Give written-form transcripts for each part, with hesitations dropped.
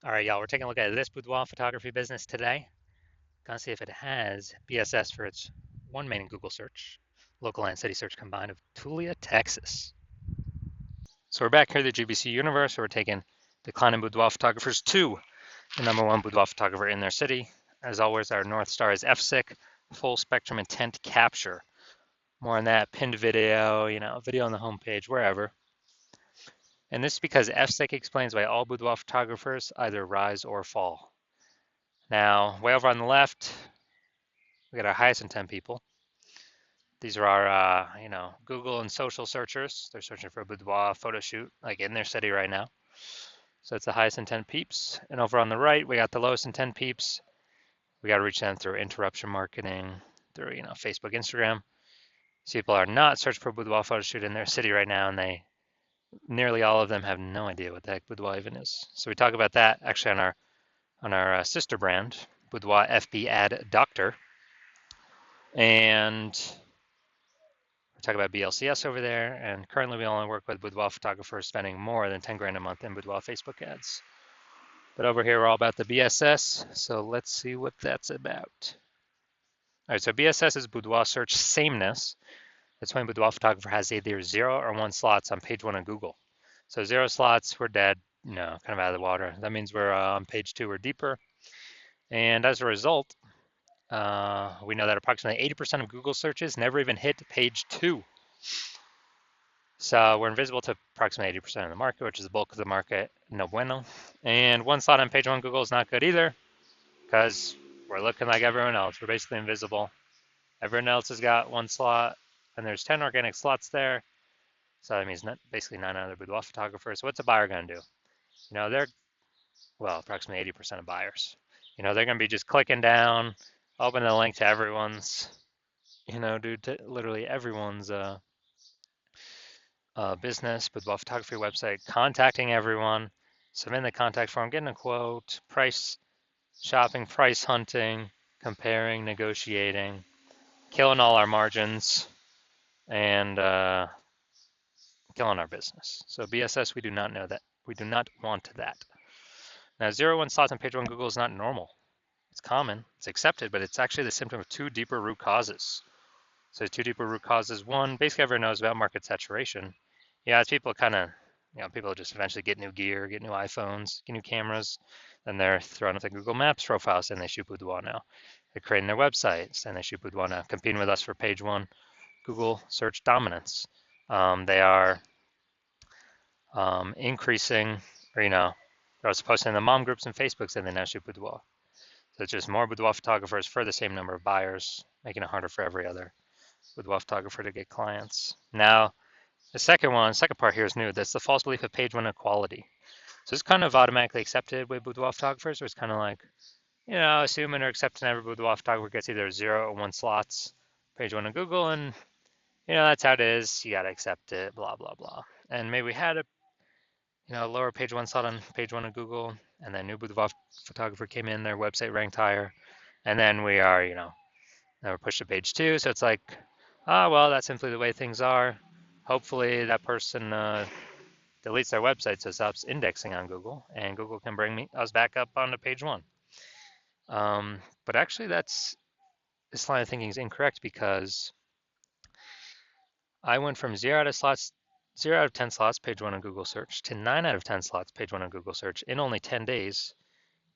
All right, y'all, we're taking a look at this boudoir photography business today. Gonna see if it has BSS for its one main Google search, local and city search combined of Tulia, Texas. So we're back here at the GBC universe, where we're taking declining boudoir photographers to the #1 boudoir photographer in their city. As always, our North Star is FSIC, full spectrum intent capture. More on that, pinned video, video on the homepage, wherever. And this is because FSIC explains why all boudoir photographers either rise or fall. Now, way over on the left, we got our highest intent people. These are our, Google and social searchers. They're searching for a boudoir photo shoot, like in their city right now. So it's the highest intent peeps. And over on the right, we got the lowest intent peeps. We got to reach them through interruption marketing, through, Facebook, Instagram. These people are not searching for a boudoir photo shoot in their city right now, and nearly all of them have no idea what the heck boudoir even is. So we talk about that actually on our sister brand, Boudoir FB Ad Doctor. And we talk about BLCS over there, and currently we only work with boudoir photographers spending more than 10 grand a month in boudoir Facebook ads. But over here we're all about the BSS, so let's see what that's about. All right, so BSS is boudoir search sameness. That's when boudoir photographer has either 0 or 1 slots on page 1 of Google. So 0 slots, we're dead, kind of out of the water. That means we're on page 2 or deeper. And as a result, we know that approximately 80% of Google searches never even hit page 2. So we're invisible to approximately 80% of the market, which is the bulk of the market, no bueno. And 1 slot on page 1 Google is not good either, because we're looking like everyone else. We're basically invisible. Everyone else has got 1 slot, and there's 10 organic slots there. So that means basically 9 other boudoir photographers. So what's a buyer going to do? They're, approximately 80% of buyers. They're going to be just clicking down, open the link to everyone's, to literally everyone's business, boudoir photography website, contacting everyone, submitting the contact form, getting a quote, price shopping, price hunting, comparing, negotiating, killing all our margins, and killing our business. So BSS, we do not know that. We do not want that. Now, 0-1 slots on page 1 Google is not normal. It's common, it's accepted, but it's actually the symptom of 2 deeper root causes. So 2 deeper root causes. One, basically everyone knows about market saturation. Yeah, as people people just eventually get new gear, get new iPhones, get new cameras, then they're throwing up the Google Maps profiles and they shoot boudoir now. They're creating their websites and they shoot boudoir now, competing with us for page 1 Google search dominance. They are increasing, or they're also posting in the mom groups and Facebooks and they now shoot boudoir. So it's just more boudoir photographers for the same number of buyers, making it harder for every other boudoir photographer to get clients. Now, the second part here is new. That's the false belief of page 1 equality. So it's kind of automatically accepted with boudoir photographers. It's kind of like, assuming or accepting every boudoir photographer gets either 0 or 1 slots, page 1 of Google, and that's how it is. You gotta accept it, blah blah blah. And maybe we had a lower page 1 slot on page 1 of Google, and then new boudoir photographer came in, their website ranked higher, and then we are, now we're pushed to page 2. So it's like, well, that's simply the way things are. Hopefully that person deletes their website so it stops indexing on Google, and Google can bring us back up onto page 1. But actually this line of thinking is incorrect, because I went from 0 out of 10 slots, page 1 on Google search, to 9 out of 10 slots, page 1 on Google search in only 10 days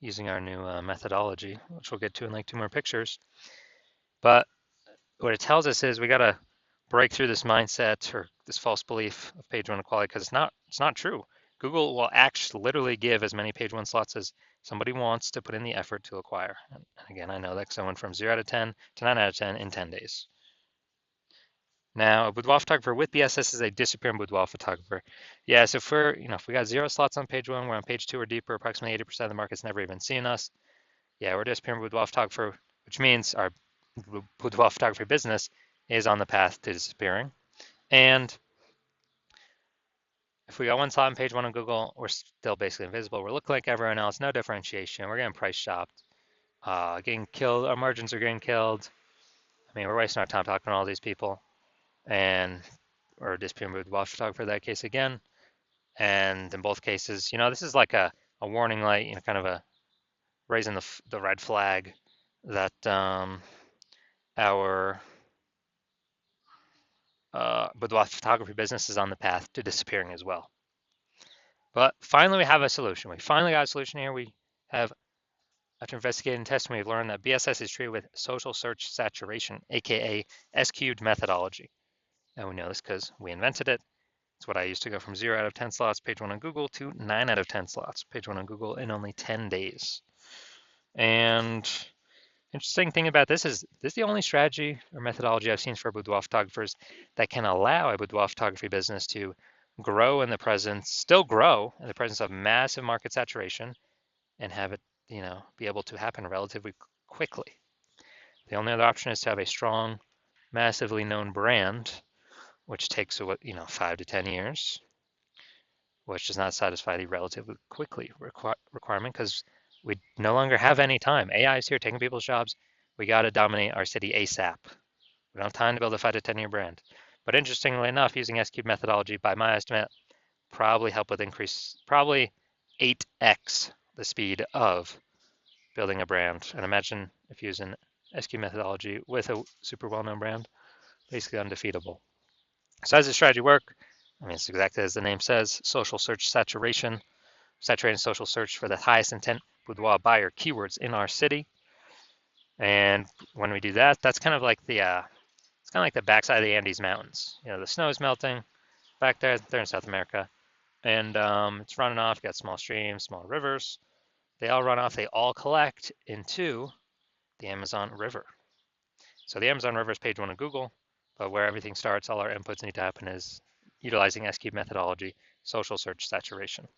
using our new methodology, which we'll get to in like 2 more pictures. But what it tells us is we got to break through this mindset or this false belief of page 1 equality, because it's not true. Google will actually literally give as many page 1 slots as somebody wants to put in the effort to acquire. And again, I know that because I went from 0 out of 10 to 9 out of 10 in 10 days. Now, a boudoir photographer with BSS is a disappearing boudoir photographer. Yeah, so if we got 0 slots on page 1, we're on page 2 or deeper, approximately 80% of the market's never even seen us. Yeah, we're a disappearing boudoir photographer, which means our boudoir photography business is on the path to disappearing. And if we got 1 slot on page 1 on Google, we're still basically invisible. We're looking like everyone else, no differentiation. We're getting price shopped, getting killed. Our margins are getting killed. I mean, we're wasting our time talking to all these people, and we're a disappearing boudoir photographer in that case again. And in both cases, this is like a a warning light, kind of a raising the red flag that our boudoir photography business is on the path to disappearing as well. But finally, we have a solution. We finally got a solution here. We have, after investigating and testing, we've learned that BSS is treated with social search saturation, aka S-cubed methodology. And we know this because we invented it. It's what I used to go from 0 out of 10 slots, page 1 on Google, to 9 out of 10 slots, page 1 on Google, in only 10 days. And interesting thing about this is the only strategy or methodology I've seen for boudoir photographers that can allow a boudoir photography business to grow in the presence, still grow in the presence of massive market saturation, and have it, be able to happen relatively quickly. The only other option is to have a strong, massively known brand, which takes 5 to 10 years, which does not satisfy the relatively quickly requirement because we no longer have any time. AI is here taking people's jobs. We got to dominate our city ASAP. We don't have time to build a 5 to 10-year brand. But interestingly enough, using S-cube methodology, by my estimate, probably 8x the speed of building a brand. And imagine if using S-cube methodology with a super well-known brand, basically undefeatable. So how does this strategy work? I mean, it's exactly as the name says, social search saturation, saturating social search for the highest intent boudoir buyer keywords in our city. And when we do that, that's kind of like it's kind of like the backside of the Andes Mountains. The snow is melting back there. They're in South America, and it's running off. You got small streams, small rivers. They all run off. They all collect into the Amazon River. So the Amazon River is page 1 of Google, but where everything starts, all our inputs need to happen is utilizing S-cube methodology, social search saturation.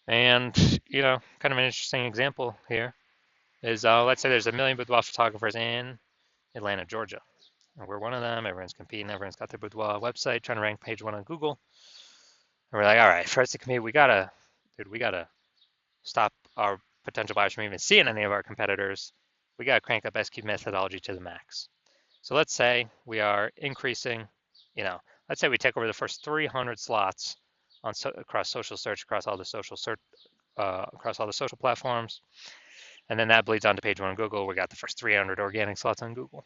And, kind of an interesting example here is, let's say there's 1 million boudoir photographers in Atlanta, Georgia. And we're one of them. Everyone's competing. Everyone's got their boudoir website, trying to rank page 1 on Google. And we're like, all right, for us to compete, we gotta stop our potential buyers from even seeing any of our competitors. We gotta crank up S-cube methodology to the max. So let's say we are increasing, let's say we take over the first 300 slots across social search, across all the social platforms, and then that bleeds onto page 1 on Google. We got the first 300 organic slots on Google.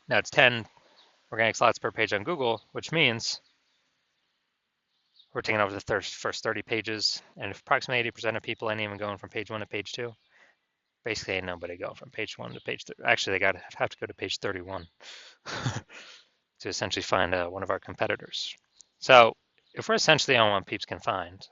Now it's 10 organic slots per page on Google, which means we're taking over the first 30 pages, and if approximately 80% of people ain't even going from page 1 to page 2, basically ain't nobody going from page 1 to page 3. Actually, they have to go to page 31 to essentially find one of our competitors. So if we're essentially on what peeps can find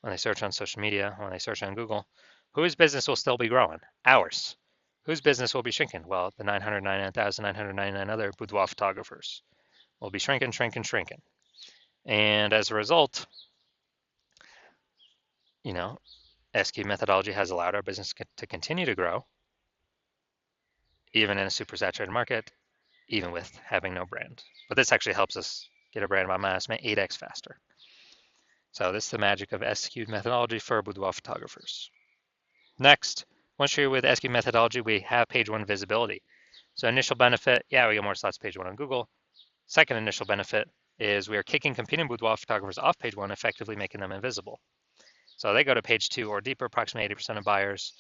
when they search on social media, when they search on Google, whose business will still be growing? Ours. Whose business will be shrinking? Well, the 999,999 other boudoir photographers will be shrinking. And as a result, S-cube methodology has allowed our business to continue to grow, even in a super saturated market, even with having no brand. But this actually helps us get a brand by my estimate 8x faster. So this is the magic of S-cube methodology for boudoir photographers. Next, once you're with S-cube methodology, we have page 1 visibility. So initial benefit, we get more slots page 1 on Google. Second initial benefit is we are kicking competing boudoir photographers off page 1, effectively making them invisible. So they go to page 2 or deeper. Approximately 80% of buyers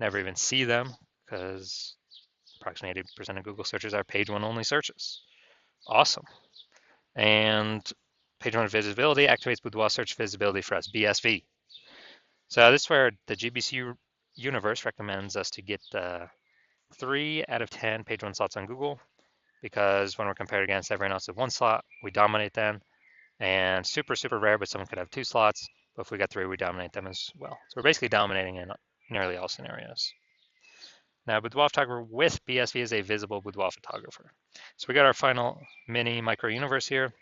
never even see them because approximately 80% of Google searches are page 1 only searches. Awesome. And page 1 visibility activates boudoir search visibility for us, BSV. So this is where the GBC universe recommends us to get 3 out of 10 page 1 slots on Google, because when we're compared against everyone else with 1 slot, we dominate them. And super, super rare, but someone could have 2 slots. But if we got 3, we dominate them as well. So we're basically dominating in nearly all scenarios. Now, boudoir photographer with BSV is a visible boudoir photographer. So we got our final mini micro universe here.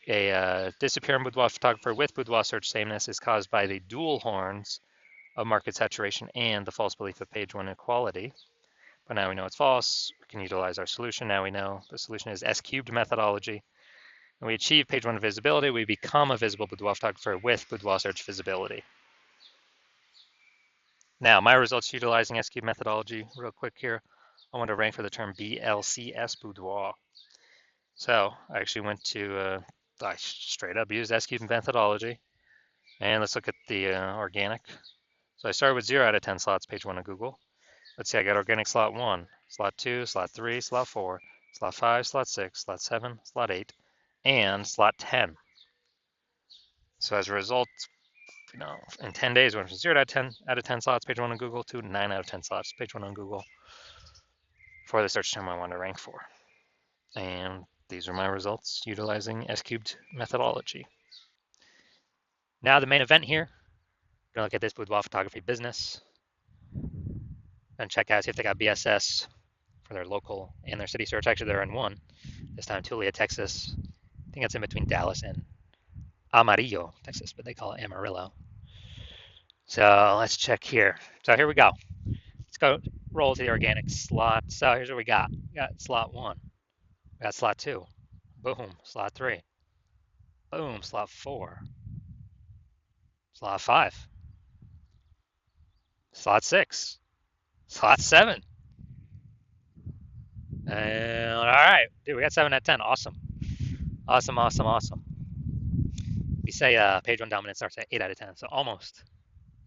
A disappearing boudoir photographer with boudoir search sameness is caused by the dual horns of market saturation and the false belief of page 1 equality. But now we know it's false. We can utilize our solution. Now we know the solution is S-cubed methodology. And we achieve page 1 visibility. We become a visible boudoir photographer with boudoir search visibility. Now, my results utilizing S-cubed methodology, real quick here. I want to rank for the term BLCS boudoir. So I actually went to, I straight up used S-cubed methodology. And let's look at the organic. So I started with 0 out of 10 slots, page 1 of Google. Let's see, I got organic slot 1, slot 2, slot 3, slot 4, slot 5, slot 6, slot 7, slot 8, and slot 10. So as a result, in 10 days, went from 0 out of 10 slots, page 1 on Google, to 9 out of 10 slots, page 1 on Google for the search term I want to rank for. And these are my results utilizing S-cubed methodology. Now the main event here, we're going to look at this boudoir photography business and check out, see if they got BSS for their local and their city search. Actually, they're in one. This time, Tulia, Texas. I think it's in between Dallas and Amarillo, Texas, but they call it Amarillo. So let's check here. So here we go. Let's go roll to the organic slot. So here's what we got. We got slot 1. We got slot 2. Boom. Slot 3. Boom. Slot 4. Slot 5. Slot 6. Slot 7. And all right, dude, we got 7 out of 10. Awesome. Awesome. We say page 1 dominance starts at 8 out of 10, so almost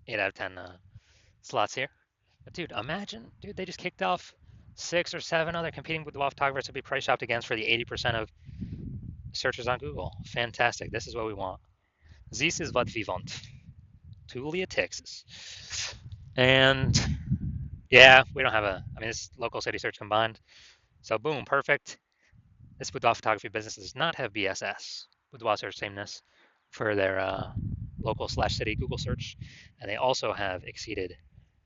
8 out of 10 slots here. But dude, imagine, dude, they just kicked off 6 or 7 other competing boudoir photographers to be price shopped against for the 80% of searches on Google. Fantastic. This is what we want. This is what we want. Tulia, Texas. And yeah, we don't have this local city search combined. So boom, perfect. This boudoir photography business does not have BSS, boudoir search sameness, for their local/city Google search, and they also have exceeded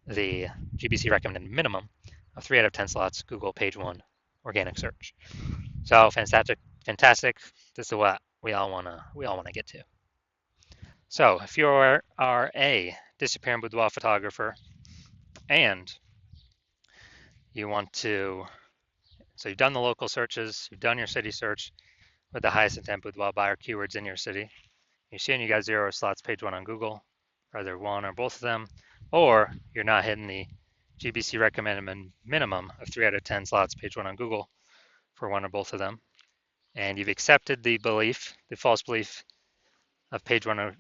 the GBC recommended minimum of 3 out of 10 slots Google page 1 organic search. So fantastic. This is what we all wanna get to. So if you are a disappearing boudoir photographer and you want to, so you've done the local searches, you've done your city search with the highest intent boudoir buyer keywords in your city. You're seeing you got 0 slots page 1 on Google, either one or both of them, or you're not hitting the GBC recommended minimum of 3 out of 10 slots page 1 on Google for one or both of them. And you've accepted the false belief of page 1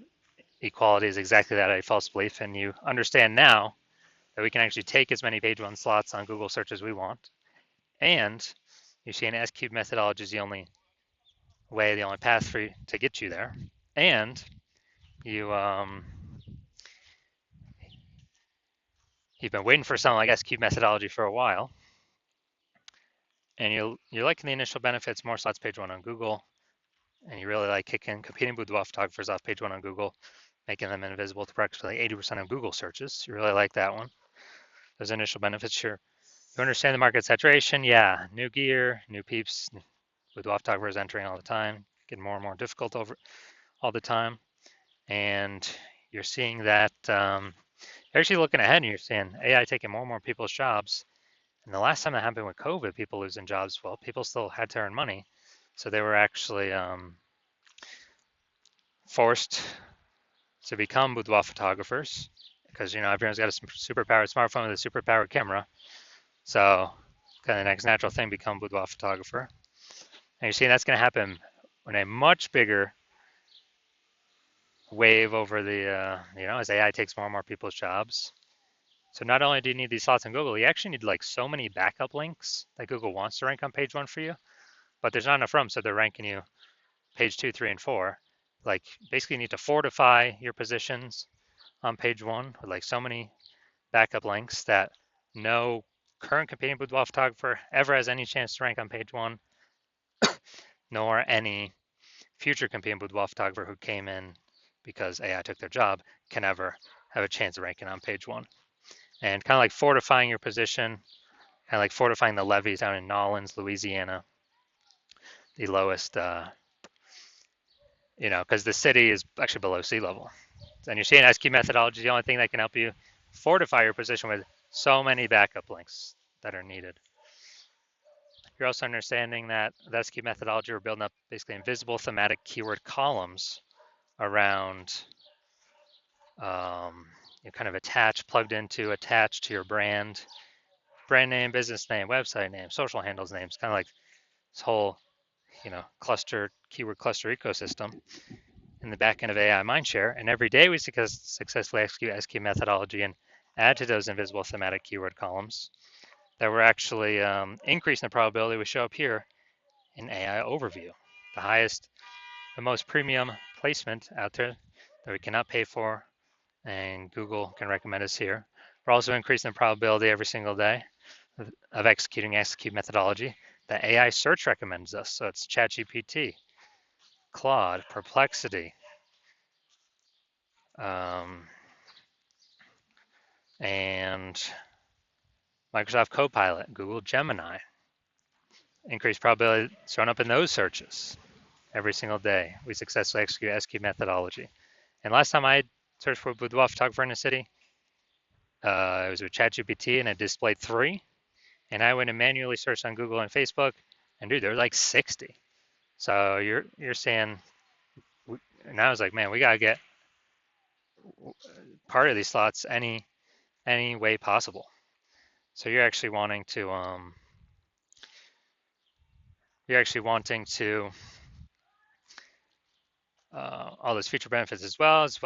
equality is exactly that, a false belief, and you understand now that we can actually take as many page 1 slots on Google search as we want, and you see an S-cubed methodology is the only way, the only path for you to get you there, and you've been waiting for something like S-cubed methodology for a while, and you're liking the initial benefits, more slots page 1 on Google, and you really like kicking competing boudoir photographers off page 1 on Google, making them invisible to practically 80% of Google searches. You really like that one. Those initial benefits, sure. You understand the market saturation, yeah. New gear, new peeps, boudoir photographers entering all the time, getting more and more difficult over all the time. And you're seeing that, you're actually looking ahead and you're seeing AI taking more and more people's jobs. And the last time that happened with COVID, people losing jobs, well, people still had to earn money. So they were actually forced to become boudoir photographers because, everyone's got a superpowered smartphone with a superpowered camera. So kind of the next natural thing, become boudoir photographer. And you're seeing that's going to happen in a much bigger wave over the, as AI takes more and more people's jobs. So not only do you need these slots on Google, you actually need like so many backup links that Google wants to rank on page 1 for you, but there's not enough room, so they're ranking you page 2, 3, and 4. Like basically you need to fortify your positions on page 1 with like so many backup links that no current competing boudoir photographer ever has any chance to rank on page 1, nor any future competing boudoir photographer who came in because AI took their job can ever have a chance of ranking on page 1. And kind of like fortifying your position, kind of like fortifying the levees down in Nolens, Louisiana, the lowest, because the city is actually below sea level. And you're seeing S-cubed methodology is the only thing that can help you fortify your position with so many backup links that are needed. You're also understanding that the S-cubed methodology, we're building up basically invisible thematic keyword columns around kind of attached to your brand name, business name, website name, social handles names, kind of like this whole, keyword cluster ecosystem. in the back end of AI Mindshare, and every day we successfully execute SQ methodology and add to those invisible thematic keyword columns, that we're actually increasing the probability we show up here in AI Overview, the highest, the most premium placement out there that we cannot pay for, and Google can recommend us here. We're also increasing the probability every single day of executing execute methodology that AI search recommends us. So it's ChatGPT, Claude, Perplexity, and Microsoft Copilot, Google Gemini. Increased probability showing up in those searches every single day. We successfully execute SQ methodology. And last time I searched for boudoir photographer in a city, it was with ChatGPT and it displayed 3. And I went and manually searched on Google and Facebook, and dude, there were like 60. So you're saying, and I was like, man, we gotta get part of these slots any way possible. So you're actually wanting to all those feature benefits as well as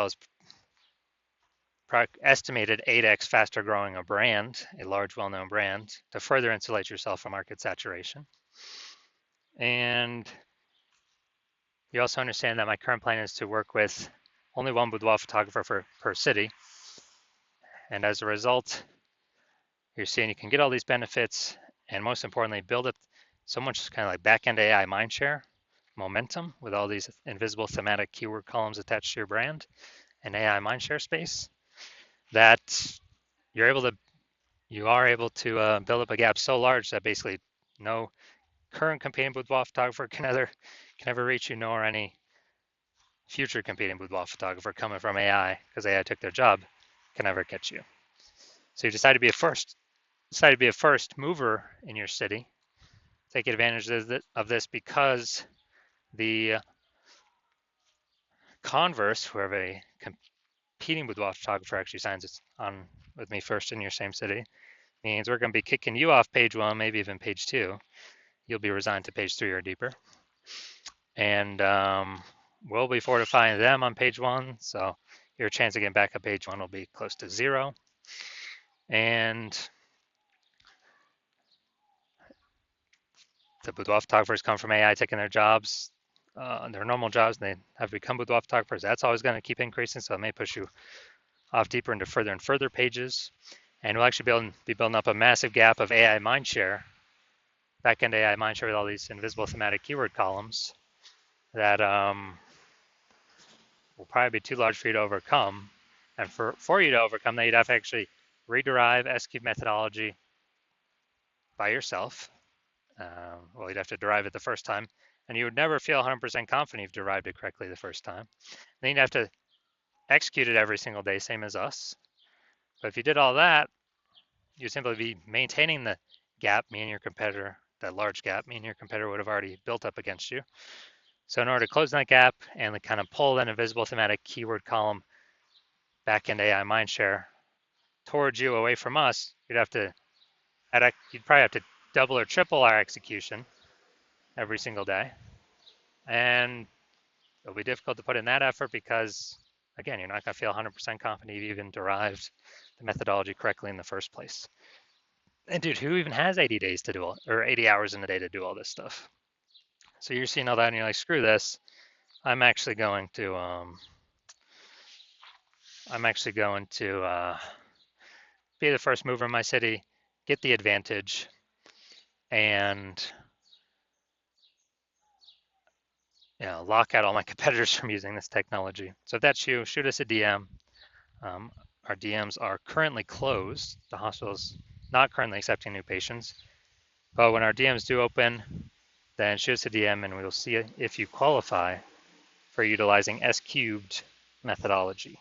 estimated 8x faster growing a brand, a large well-known brand, to further insulate yourself from market saturation. And you also understand that my current plan is to work with only one boudoir photographer per city. And as a result, you're seeing you can get all these benefits and most importantly, build up so much kind of like back-end AI mindshare momentum with all these invisible thematic keyword columns attached to your brand and AI mindshare space that you are able to build up a gap so large that basically no current competing boudoir photographer can ever reach you, nor any future competing boudoir photographer coming from AI, because AI took their job, can ever catch you. So you decided to be a first mover in your city. Take advantage of this because the converse, whoever a competing boudoir photographer actually signs on with me first in your same city, means we're going to be kicking you off page 1, maybe even page 2. You'll be resigned to page 3 or deeper. And we'll be fortifying them on page 1, so your chance of getting back up page 1 will be close to 0. And the boudoir photographers come from AI taking their jobs, their normal jobs, and they have become boudoir photographers. That's always going to keep increasing, so it may push you off deeper into further and further pages. And we'll actually be building up a massive gap of AI mindshare, back-end AI mindshare with all these invisible thematic keyword columns that will probably be too large for you to overcome. And for you to overcome that, you'd have to actually rederive SQ methodology by yourself. Well, you'd have to derive it the first time, and you would never feel 100% confident you've derived it correctly the first time. Then you'd have to execute it every single day, same as us. But if you did all that, you'd simply be maintaining the gap, me and your competitor, that large gap, me and your competitor would have already built up against you. So in order to close that gap and kind of pull that invisible thematic keyword column back-end AI mindshare towards you away from us, you'd probably have to double or triple our execution every single day. And it'll be difficult to put in that effort because, again, you're not going to feel 100% confident you've even derived the methodology correctly in the first place. And dude, who even has 80 days to do all, or 80 hours in a day to do all this stuff? So you're seeing all that and you're like, screw this. I'm actually going to be the first mover in my city, get the advantage, and lock out all my competitors from using this technology. So if that's you, shoot us a DM. Our DMs are currently closed. The hospital's not currently accepting new patients. But when our DMs do open, then shoot us a DM and we'll see if you qualify for utilizing S-cubed methodology.